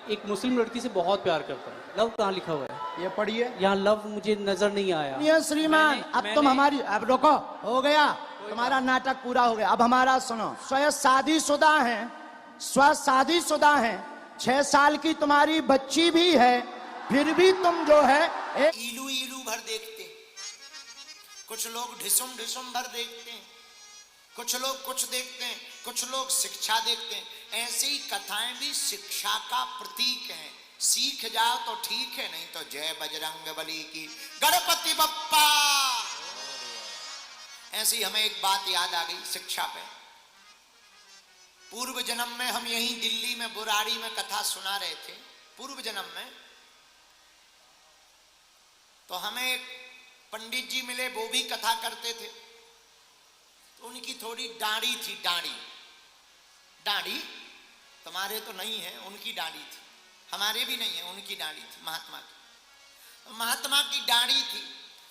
एक मुस्लिम लड़की से बहुत प्यार करता हूँ। लव कहाँ लिखा हुआ है? ये पढ़िए। यहाँ लव मुझे नजर नहीं आया। ये श्रीमान अब तुम हमारी, अब रुको, हो गया तुम्हारा नाटक पूरा हो गया। अब हमारा सुनो। स्वयं शादीशुदा है, 6 साल की तुम्हारी बच्ची भी है, फिर भी तुम जो है इलू इलू भर देखते, कुछ लोग ढिसुम ढिसुम भर देखते हैं, कुछ लोग कुछ देखते हैं, कुछ लोग शिक्षा देखते हैं। ऐसी ही कथाएं भी शिक्षा का प्रतीक हैं। सीख जाओ तो ठीक है, नहीं तो जय बजरंग बली की, गणपति बप्पा। ऐसी हमें एक बात याद आ गई शिक्षा पे। पूर्व जन्म में हम यहीं दिल्ली में बुराड़ी में कथा सुना रहे थे। पूर्व जन्म में तो हमें एक पंडित जी मिले, वो भी कथा करते थे। तो उनकी थोड़ी दाढ़ी थी, दाढ़ी तुम्हारे तो नहीं है, उनकी दाढ़ी थी, हमारे भी नहीं है, उनकी दाढ़ी थी महात्मा की। महात्मा की दाढ़ी थी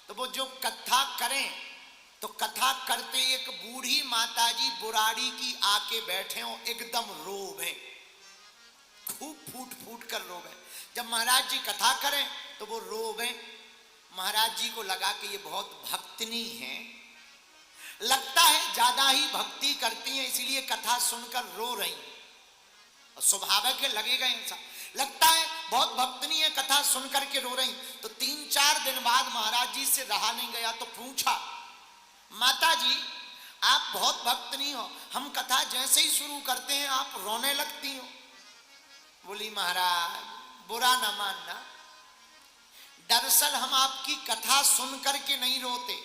तो वो जो कथा करें तो कथा करते एक बूढ़ी माताजी बुराड़ी की आके बैठे हो, एकदम रोवे, खूब फूट फूट कर रोवे। जब महाराज जी कथा करें तो वो रोवे। महाराज जी को लगा कि ये बहुत भक्तनी है, लगता है ज्यादा ही भक्ति करती हैं, इसलिए कथा सुनकर रो रही हैं। और स्वाभाविक है, लगेगा ऐसा, लगता है बहुत भक्तनी है, कथा सुनकर के रो रही। तो 3-4 दिन बाद महाराज जी से रहा नहीं गया तो पूछा, माता जी आप बहुत भक्तनी हो, हम कथा जैसे ही शुरू करते हैं आप रोने लगती हो। बोली महाराज बुरा ना मानना, दरअसल हम आपकी कथा सुन करके नहीं रोते,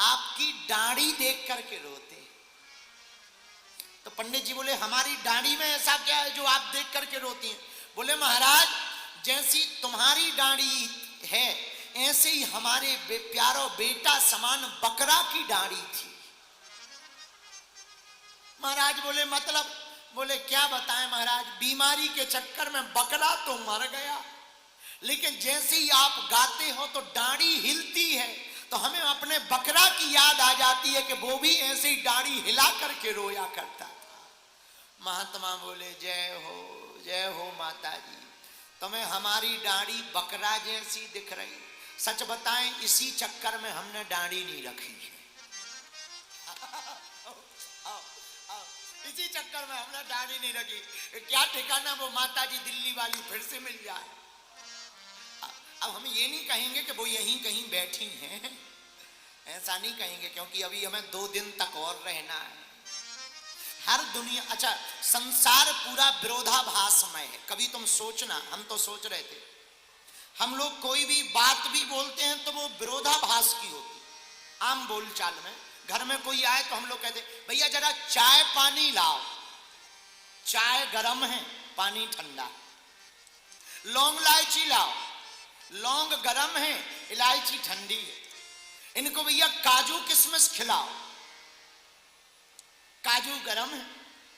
आपकी दाढ़ी देख करके रोते। तो पंडित जी बोले हमारी दाढ़ी में ऐसा क्या है जो आप देख करके रोती हैं? बोले महाराज जैसी तुम्हारी दाढ़ी है ऐसे ही हमारे प्यारो बेटा समान बकरा की दाढ़ी थी। महाराज बोले मतलब? बोले क्या बताएं महाराज, बीमारी के चक्कर में बकरा तो मर गया, लेकिन जैसे ही आप गाते हो तो दाढ़ी हिलती है, तो हमें अपने बकरा की याद आ जाती है कि वो भी ऐसे ही दाढ़ी हिला करके रोया करता था। महात्मा बोले जय हो माता जी, तुम्हें हमारी दाढ़ी बकरा जैसी दिख रही। सच बताएं इसी चक्कर में हमने दाढ़ी नहीं रखी है। इसी चक्कर में हमने दाढ़ी नहीं रखी। क्या ठिकाना वो माता जी दिल्ली वाली फिर से मिल जाए। अब हम ये नहीं कहेंगे कि वो यहीं कहीं बैठी हैं, ऐसा नहीं कहेंगे, क्योंकि अभी हमें 2 दिन तक और रहना है। हर दुनिया, अच्छा संसार पूरा विरोधाभासमय है। कभी तुम सोचना, हम तो सोच रहे थे, हम लोग कोई भी बात भी बोलते हैं तो वो विरोधाभास की होती। आम बोलचाल में घर में कोई आए तो हम लोग कहते भैया जरा चाय पानी लाओ, चाय गरम है पानी ठंडा। लौंग इलायची लाओ, लौंग गरम है इलायची ठंडी है। इनको भैया काजू किशमिश खिलाओ, काजू गरम है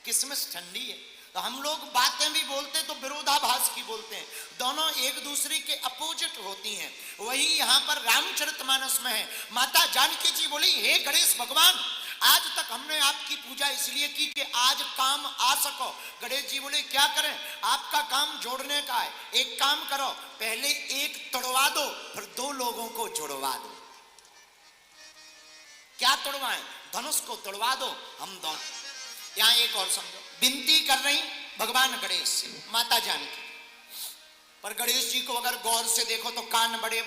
किशमिश ठंडी है। तो हम लोग बातें भी बोलते तो विरोधाभास की बोलते हैं, दोनों एक दूसरे के अपोजिट होती हैं। वही यहाँ पर रामचरितमानस में है। माता जानकी जी बोली हे गणेश भगवान, आज तक हमने आपकी पूजा इसलिए की कि आज काम आ सको। गणेश जी बोले क्या करें, आपका काम जोड़ने का है, एक काम करो, पहले एक तोड़वा दो फिर 2 लोगों को जुड़वा दो। क्या तोड़वाएं? धनुष को तोड़वा दो हम दोनों। यहां एक और समझो, विनती कर रही भगवान गणेश से माता जानकी, पर गणेश जी को अगर गौर से देखो तो कान बड़े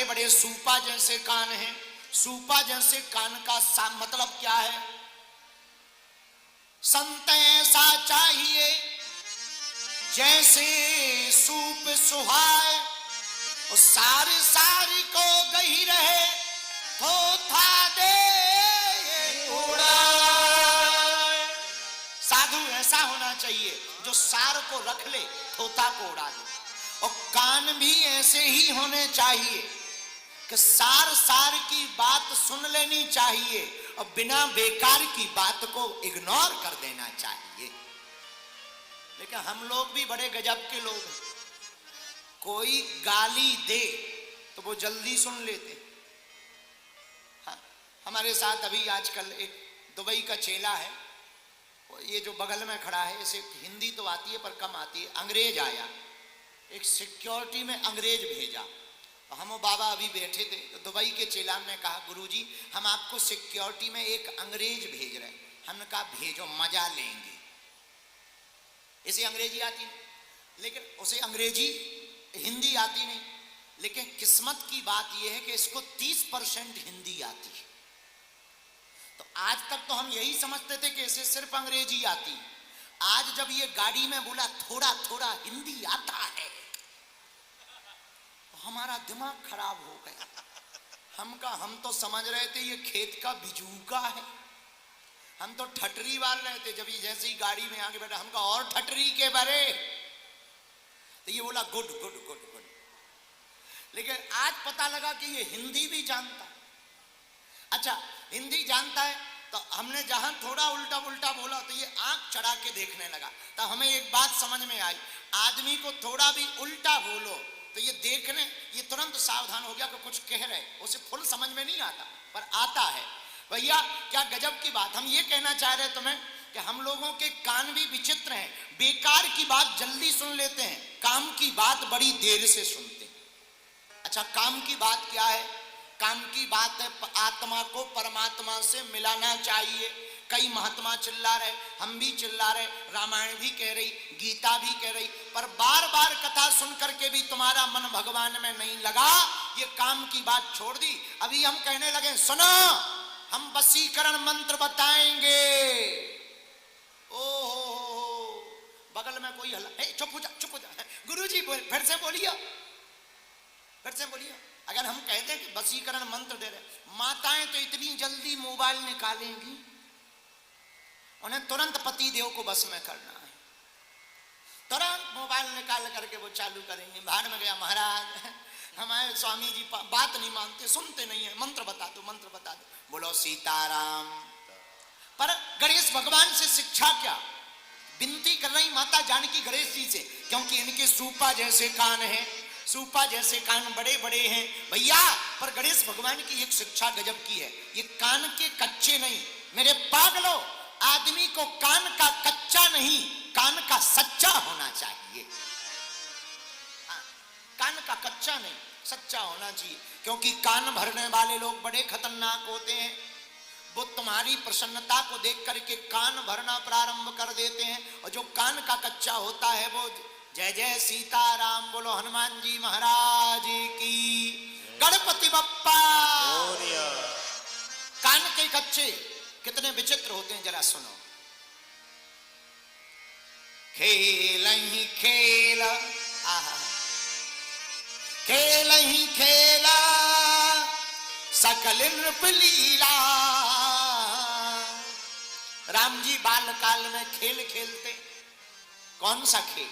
बड़े सूपा जैसे कान हैं। सूपा जैसे कान का मतलब क्या है? संत ऐसा चाहिए जैसे सूप सुहाए, और सारी सारी को गही रहे थोथा दे उड़ाए। साधु ऐसा होना चाहिए जो सार को रख ले थोथा को उड़ा दे। और कान भी ऐसे ही होने चाहिए कि सार की बात सुन लेनी चाहिए और बिना बेकार की बात को इग्नोर कर देना चाहिए। लेकिन हम लोग भी बड़े गजब के लोग हैं, कोई गाली दे तो वो जल्दी सुन लेते। हाँ, हमारे साथ अभी आजकल एक दुबई का चेला है, ये जो बगल में खड़ा है इसे हिंदी तो आती है पर कम आती है। अंग्रेज आया, एक सिक्योरिटी में अंग्रेज भेजा। तो हम बाबा अभी बैठे थे तो दुबई के चेलान ने कहा, गुरुजी हम आपको सिक्योरिटी में एक अंग्रेज भेज रहे हैं। हमने कहा भेजो, मजा लेंगे। इसे अंग्रेजी आती नहीं, लेकिन उसे अंग्रेजी हिंदी आती नहीं, लेकिन किस्मत की बात यह है कि इसको 30% हिंदी आती है। तो आज तक तो हम यही समझते थे कि इसे सिर्फ अंग्रेजी आती है। आज जब ये गाड़ी में बोला थोड़ा थोड़ा हिंदी आता है तो हमारा दिमाग खराब हो गया। हम तो समझ रहे थे ये खेत का बिजूका है, हम तो ठटरी वाल रहे थे। जब ये जैसे ही गाड़ी में आगे बैठा हमका और ठटरी के बरे, तो ये बोला गुड गुड गुड गुड। लेकिन आज पता लगा कि ये हिंदी भी जानता। अच्छा, हिंदी जानता है तो हमने जहां थोड़ा उल्टा पुल्टा बोला तो ये आंख चढ़ा के देखने लगा। तो हमें एक बात समझ में आई, आदमी को थोड़ा भी उल्टा बोलो तो ये देखने, ये तुरंत सावधान हो गया कि कुछ कह रहे। उसे फुल समझ में नहीं आता पर आता है। भैया क्या गजब की बात। हम ये कहना चाह रहे तुम्हें कि हम लोगों के कान भी विचित्र हैं। बेकार की बात जल्दी सुन लेते हैं, काम की बात बड़ी देर से सुनते हैं। अच्छा, काम की बात क्या है? काम की बात है आत्मा को परमात्मा से मिलाना चाहिए। कई महात्मा चिल्ला रहे, हम भी चिल्ला रहे, रामायण भी कह रही, गीता भी कह रही, पर बार बार कथा सुन करके भी तुम्हारा मन भगवान में नहीं लगा। ये काम की बात छोड़ दी। अभी हम कहने लगे सुनो, हम वशीकरण मंत्र बताएंगे। ओहो, बगल में कोई हल्ला, चुप हो जा, चुप हो जा। गुरुजी फिर से बोलिए, फिर से बोलिए। अगर हम कहते हैं कि वशीकरण मंत्र दे रहे, माताएं तो इतनी जल्दी मोबाइल निकालेंगी, उन्हें तुरंत पति देव को बस में करना है। तुरंत मोबाइल निकाल करके वो चालू करेंगे। बाहर में गया महाराज, हमारे स्वामी जी बात नहीं मानते, सुनते नहीं है, मंत्र बता दो, मंत्र बता दो। बोलो सीताराम। पर गणेश भगवान से शिक्षा क्या? विनती कर रही माता जानकी गणेश जी से, क्योंकि इनके सूपा जैसे कान हैं, सूपा जैसे कान बड़े बड़े हैं भैया। पर गणेश भगवान की एक शिक्षा गजब की है, ये कान के कच्चे नहीं। मेरे पागलों, आदमी को कान का कच्चा नहीं, कान का सच्चा होना चाहिए। कान का कच्चा नहीं, सच्चा होना चाहिए। क्योंकि कान भरने वाले लोग बड़े खतरनाक होते हैं। वो तुम्हारी प्रसन्नता को देख करके कान भरना प्रारंभ कर देते हैं। और जो कान का कच्चा होता है वो जय जय सीताराम बोलो, हनुमान जी महाराज की, गणपति बप्पा। कान के कच्चे कितने विचित्र होते हैं, जरा सुनो। खेल ही खेल, खेल ही खेला सकल नृप लीला। राम जी बाल काल में खेल खेलते। कौन सा खेल?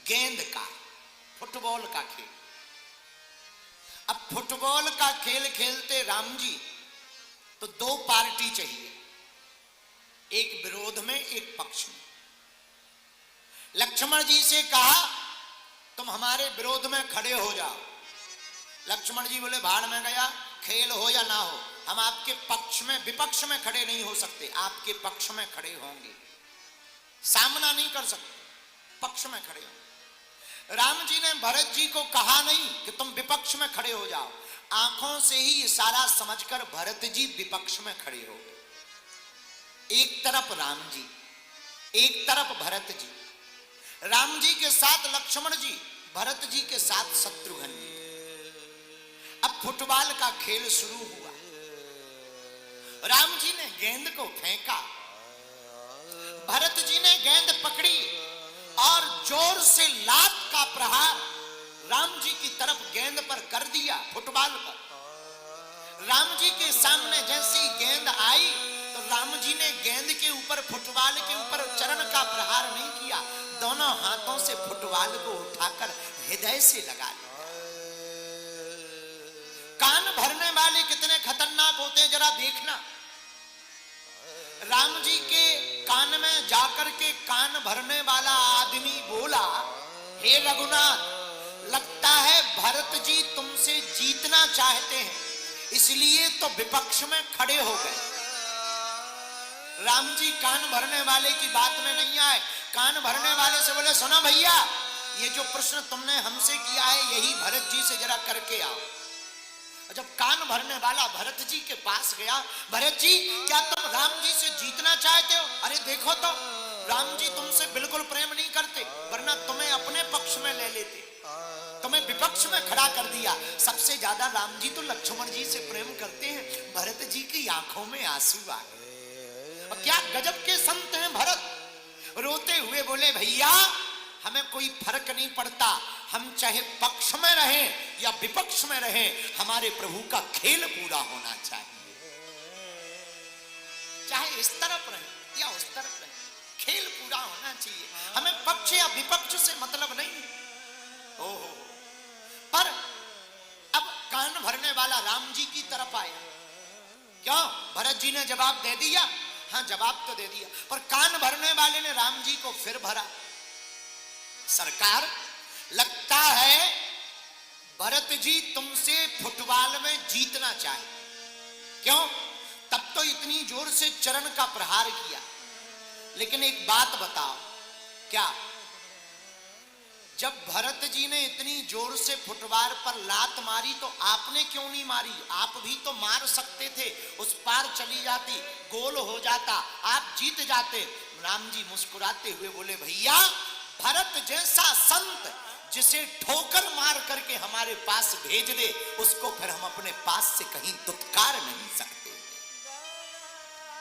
गेंद का, फुटबॉल का खेल। अब फुटबॉल का खेल खेलते राम जी तो दो पार्टी चाहिए, एक विरोध में एक पक्ष में। लक्ष्मण जी से कहा तुम हमारे विरोध में खड़े हो जाओ। लक्ष्मण जी बोले भाड़ में गया, खेल हो या ना हो, हम आपके पक्ष में, विपक्ष में खड़े नहीं हो सकते, आपके पक्ष में खड़े होंगे। सामना नहीं कर सकते, पक्ष में खड़े होंगे। राम जी ने भरत जी को कहा नहीं कि तुम विपक्ष में खड़े हो जाओ, आंखों से ही इशारा समझकर भरत जी विपक्ष में खड़े हो गए। एक तरफ राम जी, एक तरफ भरत जी। राम जी के साथ लक्ष्मण जी, भरत जी के साथ शत्रुघ्न जी। अब फुटबॉल का खेल शुरू हुआ। राम जी ने गेंद को फेंका, भरत जी ने गेंद पकड़ी और जोर से लात का प्रहार राम जी की तरफ गेंद पर कर दिया, फुटबॉल पर। राम जी के सामने जैसी गेंद आई तो राम जी ने गेंद के ऊपर, फुटबॉल के ऊपर चरण का प्रहार नहीं किया, दोनों हाथों से फुटबॉल को उठाकर हृदय से लगा लिया। कान भरने वाले कितने खतरनाक होते हैं, जरा देखना। राम जी के कान में जाकर के कान भरने वाला आदमी बोला, हे रघुनाथ, लगता है भरत जी तुमसे जीतना चाहते हैं, इसलिए तो विपक्ष में खड़े हो गए। राम जी कान भरने वाले की बात में नहीं आए, कान भरने वाले से बोले सुनो भैया, ये जो प्रश्न तुमने हमसे किया है यही भरत जी से जरा करके आओ। जब कान भरने वाला भरत जी के पास गया, भरत जी क्या तुम राम जी से जीतना चाहते हो? अरे देखो तो राम जी तुमसे बिल्कुल प्रेम नहीं करते, वरना तुम्हें अपने पक्ष में ले लेते, तुम्हें विपक्ष में खड़ा कर दिया। सबसे ज्यादा राम जी तो लक्ष्मण जी से प्रेम करते हैं। भरत जी की आंखों में आंसू आ गए। और क्या गजब के संत हैं भरत, रोते हुए बोले भैया हमें कोई फर्क नहीं पड़ता, हम चाहे पक्ष में रहें या विपक्ष में रहें, हमारे प्रभु का खेल पूरा होना चाहिए। चाहे इस तरफ रहे या उस तरफ रहे, खेल पूरा होना चाहिए, हमें पक्ष या विपक्ष से मतलब नहीं। ओहो, पर अब कान भरने वाला राम जी की तरफ आया। क्यों? भरत जी ने जवाब दे दिया। हाँ जवाब तो दे दिया, पर कान भरने वाले ने राम जी को फिर भरा। सरकार लगता है भरत जी तुमसे फुटबॉल में जीतना चाहे। क्यों? तब तो इतनी जोर से चरण का प्रहार किया। लेकिन एक बात बताओ, क्या जब भरत जी ने इतनी जोर से फुटबॉल पर लात मारी तो आपने क्यों नहीं मारी? आप भी तो मार सकते थे, उस पार चली जाती, गोल हो जाता, आप जीत जाते। राम जी मुस्कुराते हुए बोले भैया भरत जैसा संत जिसे ठोकर मार करके हमारे पास भेज दे, उसको फिर हम अपने पास से कहीं तुत्कार नहीं सकते,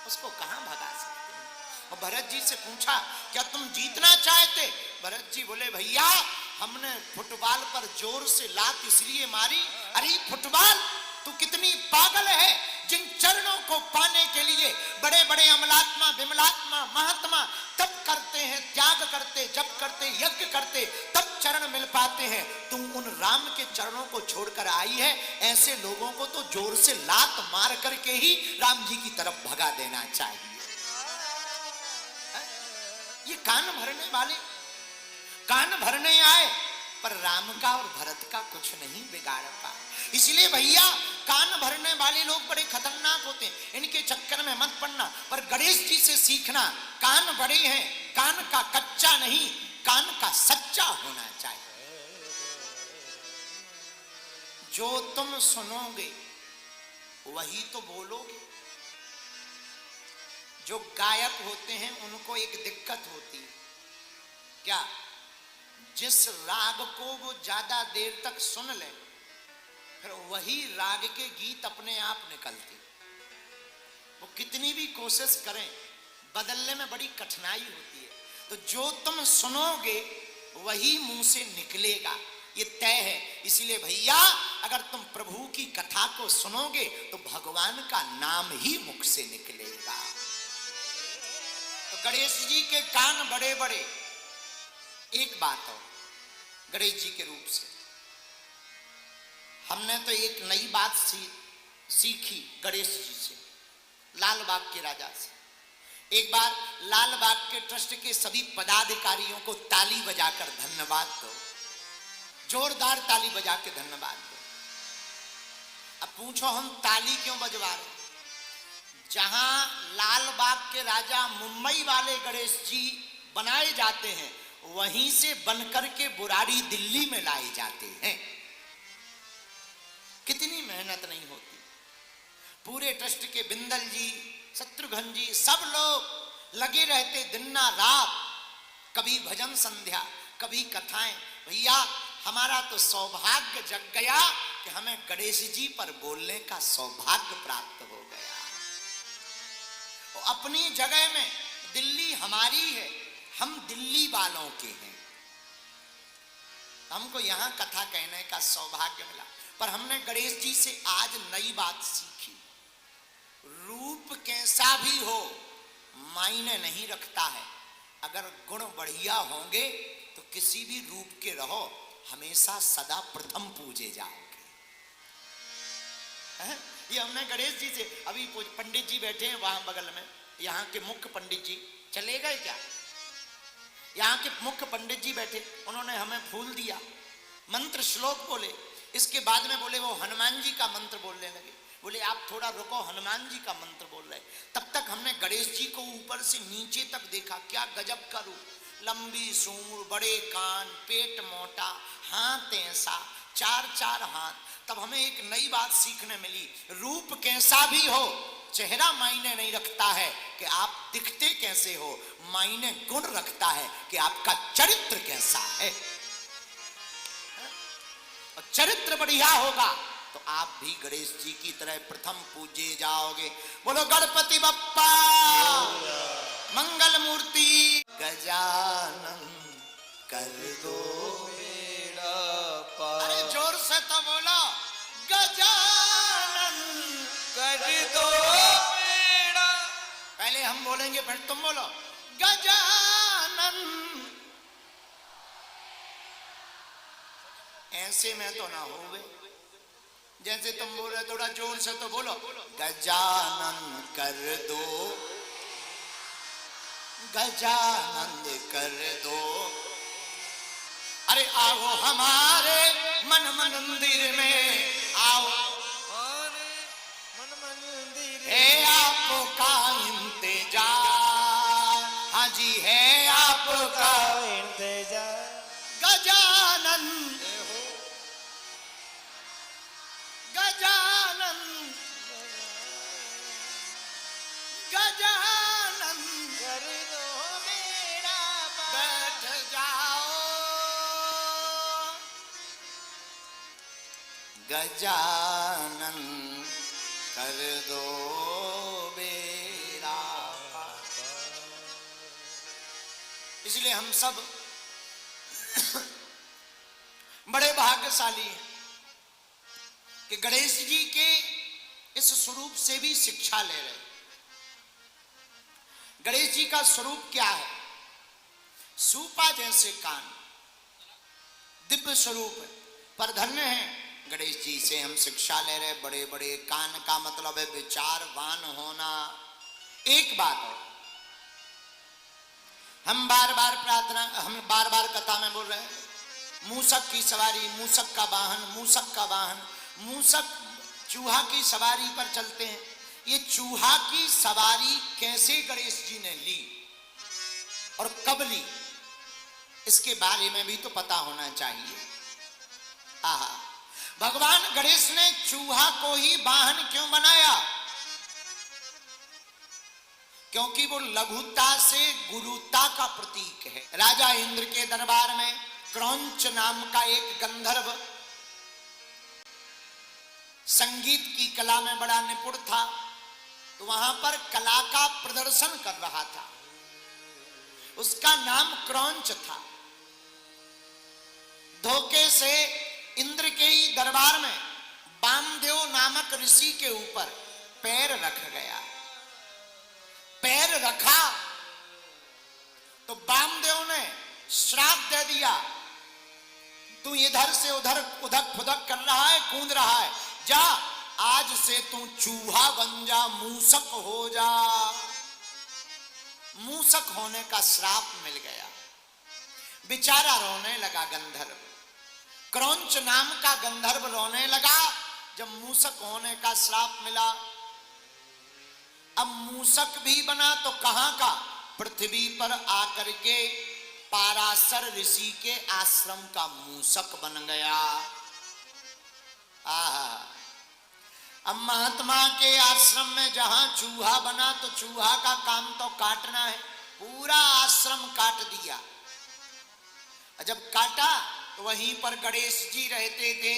उसको कहां भगा सकते हैं। और भरत जी से पूछा क्या तुम जीतना चाहते? भरत जी बोले भैया हमने फुटबॉल पर जोर से लात इसलिए मारी। अरे फुटबॉल तू कितनी पागल है, जिन चरणों को पाने के लिए बड़े बड़े अमलात्मा विमलात्मा महात्मा तब करते हैं, त्याग करते, जप करते, यज्ञ करते, तब चरण मिल पाते हैं। तुम उन राम के चरणों को छोड़कर आई है। ऐसे लोगों को तो जोर से लात मार करके ही राम जी की तरफ भगा देना चाहिए। ये कान भरने वाले कान भरने आए, पर राम का और भरत का कुछ नहीं बिगाड़ पाए। इसलिए भैया कान भरने वाले लोग बड़े खतरनाक होते हैं, इनके चक्कर में मत पड़ना। पर गणेश जी से सीखना, कान बड़े हैं, कान का कच्चा नहीं, कान का सच्चा होना चाहिए। जो तुम सुनोगे वही तो बोलोगे। जो गायक होते हैं उनको एक दिक्कत होती है, क्या? जिस राग को वो ज्यादा देर तक सुन ले, फिर वही राग के गीत अपने आप निकलते। वो कितनी भी कोशिश करें, बदलने में बड़ी कठिनाई होती है। तो जो तुम सुनोगे वही मुंह से निकलेगा, ये तय है। इसीलिए भैया अगर तुम प्रभु की कथा को सुनोगे तो भगवान का नाम ही मुख से निकलेगा। तो गणेश जी के कान बड़े बड़े। एक बात और गणेश जी के रूप से हमने तो एक नई बात सीखी गणेश जी से, लाल बाग के राजा से। एक बार लाल बाग के ट्रस्ट के सभी पदाधिकारियों को ताली बजाकर धन्यवाद दो, जोरदार ताली बजा के धन्यवाद दो। अब पूछो हम ताली क्यों बजवा रहे? जहां लाल बाग के राजा मुंबई वाले गणेश जी बनाए जाते हैं, वहीं से बनकर के बुराड़ी दिल्ली में लाए जाते हैं। कितनी मेहनत नहीं होती। पूरे ट्रस्ट के बिंदल जी, शत्रुघ्न जी, सब लोग लगे रहते दिन ना रात, कभी भजन संध्या, कभी कथाएं। भैया हमारा तो सौभाग्य जग गया कि हमें गणेश जी पर बोलने का सौभाग्य प्राप्त हो गया। और अपनी जगह में दिल्ली हमारी है, हम दिल्ली वालों के हैं, हमको यहां कथा कहने का सौभाग्य मिला। पर हमने गणेश जी से आज नई बात सीखी, रूप कैसा भी हो मायने नहीं रखता है। अगर गुण बढ़िया होंगे तो किसी भी रूप के रहो, हमेशा सदा प्रथम पूजे जाओगे। ये हमने गणेश जी से, अभी पंडित जी बैठे हैं वहां बगल में, यहाँ के मुख्य पंडित जी चले गए क्या? यहाँ के मुख्य पंडित जी बैठे, उन्होंने हमें फूल दिया, मंत्र श्लोक बोले, इसके बाद में बोले वो हनुमान जी का मंत्र बोलने लगे। बोले आप थोड़ा रुको, हनुमान जी का मंत्र बोल रहे। तब तक हमने गणेश जी को ऊपर से नीचे तक देखा, क्या गजब का रूप, लंबी सूंड, बड़े कान, पेट मोटा, हाथ ऐसा, चार चार हाथ। तब हमें एक नई बात सीखने मिली, रूप कैसा भी हो चेहरा मायने नहीं रखता है कि आप दिखते कैसे हो, मायने गुण रखता है कि आपका चरित्र कैसा है। और चरित्र बढ़िया होगा तो आप भी गणेश जी की तरह प्रथम पूजे जाओगे। बोलो गणपति बप्पा मंगल मूर्ति। गजानन कर दो मेरा पार, अरे जोर से तो बोलो, गजानन कर दो मेरा। पहले हम बोलेंगे फिर तुम बोलो, गजानन। ऐसे में तो ना होवे, जैसे तुम बोल रहे, थोड़ा जोर से तो बोलो, गजानन कर दो, गजानन कर दो। अरे आओ हमारे मन मंदिर में, आओ मन मंदिर है आपका इंतजार, हाँ जी है आपका इंतजार। गजानन, गजानन, गजानन कर दो मेरा पार। बैठ जाओ, गजानन कर दो बेड़ा पार। इसलिए हम सब बड़े भाग्यशाली हैं कि गणेश जी के इस स्वरूप से भी शिक्षा ले रहे। गणेश जी का स्वरूप क्या है? सूपा जैसे कान, दिव्य स्वरूप है, पर धन्य है गणेश जी से हम शिक्षा ले रहे। बड़े बड़े कान का मतलब है विचारवान होना। एक बात है, हम बार बार प्रार्थना, हम बार बार कथा में बोल रहे हैं, मूसक की सवारी, मूसक का वाहन, मूसक का वाहन, मूसक चूहा की सवारी पर चलते हैं। ये चूहा की सवारी कैसे गणेश जी ने ली और कब ली, इसके बारे में भी तो पता होना चाहिए। आहा, भगवान गणेश ने चूहा को ही वाहन क्यों बनाया? क्योंकि वो लघुता से गुरुता का प्रतीक है। राजा इंद्र के दरबार में क्रौंच नाम का एक गंधर्व संगीत की कला में बड़ा निपुण था, तो वहां पर कला का प्रदर्शन कर रहा था। उसका नाम क्रौंच था। धोखे से इंद्र के ही दरबार में वामदेव नामक ऋषि के ऊपर पैर रख गया। पैर रखा तो वामदेव ने श्राप दे दिया, तू इधर से उधर उधक फुदक कर रहा है, कूद रहा है, जा आज से तू चूहा बन जा, मूसक हो जा। मूसक होने का श्राप मिल गया। बेचारा रोने लगा गंधर्व, क्रौंच नाम का गंधर्व रोने लगा जब मूसक होने का श्राप मिला। अब मूसक भी बना तो कहां का, पृथ्वी पर आकर के पाराशर ऋषि के आश्रम का मूसक बन गया। अब महात्मा के आश्रम में जहां चूहा बना तो चूहा का काम तो काटना है, पूरा आश्रम काट दिया। जब काटा तो वहीं पर गणेश जी रहते थे।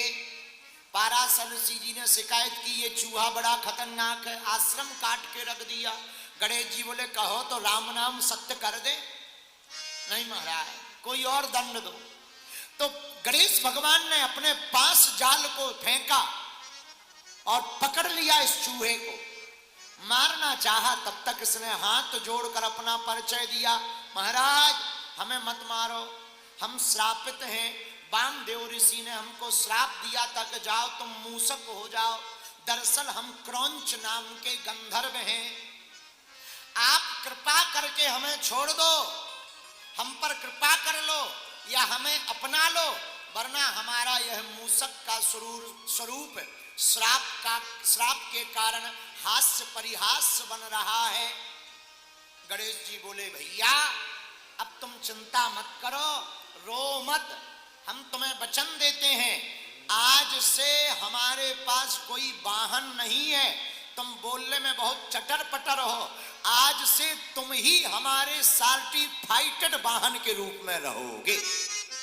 पाराशर ऋषि जी ने शिकायत की, ये चूहा बड़ा खतरनाक है, आश्रम काट के रख दिया। गणेश जी बोले कहो तो राम नाम सत्य कर दे। नहीं महाराज, कोई और दंड दो। तो गणेश भगवान ने अपने पास जाल को फेंका और पकड़ लिया इस चूहे को। मारना चाहा, तब तक इसने हाथ जोड़कर अपना परिचय दिया, महाराज हमें मत मारो, हम श्रापित हैं। वामदेव ऋषि ने हमको श्राप दिया था कि जाओ तुम मूसक हो जाओ। दरअसल हम क्रौंच नाम के गंधर्व हैं, आप कृपा करके हमें छोड़ दो, हम पर कृपा कर लो या हमें अपना लो, वरना हमारा यह मूसक का स्वरूप श्राप के कारण हास्य परिहास्य बन रहा है। गणेश जी बोले भैया अब तुम चिंता मत करो, रो मत, हम तुम्हें वचन देते हैं आज से हमारे पास कोई वाहन नहीं है, तुम बोलने में बहुत चटर पटर हो, आज से तुम ही हमारे सर्टिफाइड वाहन के रूप में रहोगे।